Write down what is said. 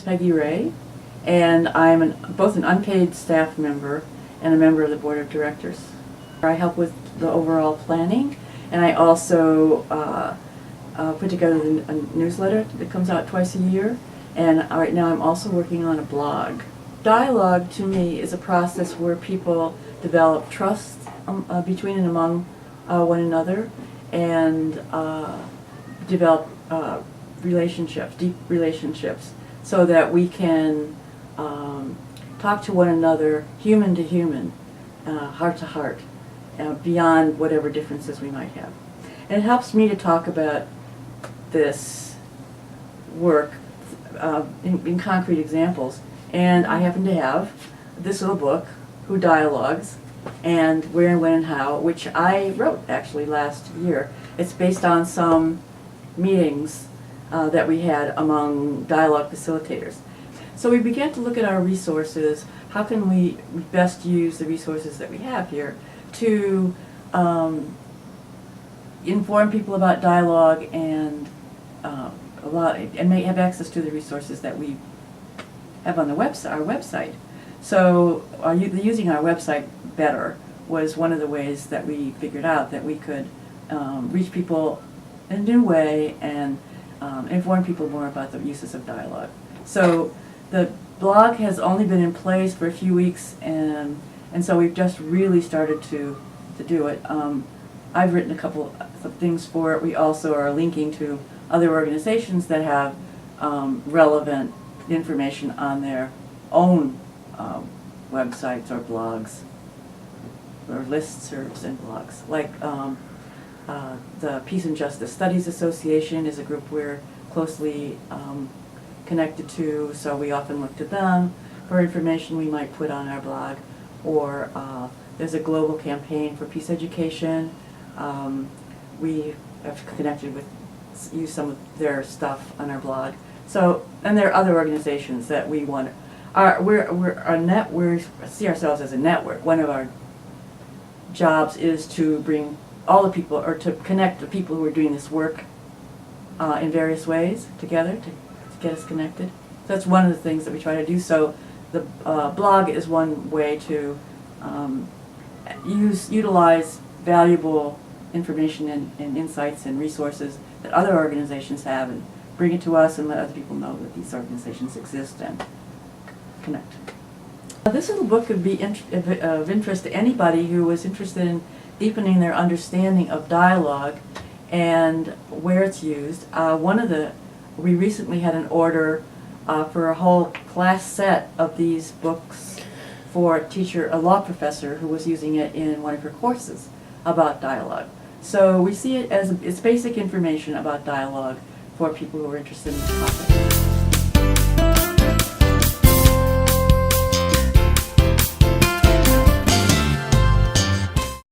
Peggy Ray, and I'm both an unpaid staff member and a member of the board of directors. I help with the overall planning, and I also put together a newsletter that comes out twice a year, and right now I'm also working on a blog. Dialogue to me is a process where people develop trust between and among one another, and develop relationships, deep relationships, so that we can talk to one another human to human, heart to heart, beyond whatever differences we might have. And it helps me to talk about this work in concrete examples. And I happen to have this little book, Who Dialogues, and Where and When and How, which I wrote actually last year. It's based on some meetings that we had among dialogue facilitators. So we began to look at our resources. How can we best use the resources that we have here to inform people about dialogue and may have access to the resources that we have on the website, our website. So using our website better was one of the ways that we figured out that we could reach people in a new way and inform people more about the uses of dialogue. So the blog has only been in place for a few weeks, and so we've just really started to do it. I've written a couple of things for it. We also are linking to other organizations that have relevant information on their own websites or blogs, or listservs and blogs. Like the Peace and Justice Studies Association is a group we're closely connected to, so we often look to them for information we might put on our blog. Or there's a global campaign for peace education. We have connected with, use some of their stuff on our blog. So, and there are other organizations that we want. We see ourselves as a network. One of our jobs is to bring all the people, or to connect the people who are doing this work in various ways together to get us connected. So that's one of the things that we try to do. So the blog is one way to utilize valuable information and insights and resources that other organizations have, and bring it to us and let other people know that these organizations exist and connect. This little book could be of interest to anybody who is interested in deepening their understanding of dialogue and where it's used. We recently had an order for a whole class set of these books for a law professor who was using it in one of her courses about dialogue. So we see it as it's basic information about dialogue for people who are interested in the topic.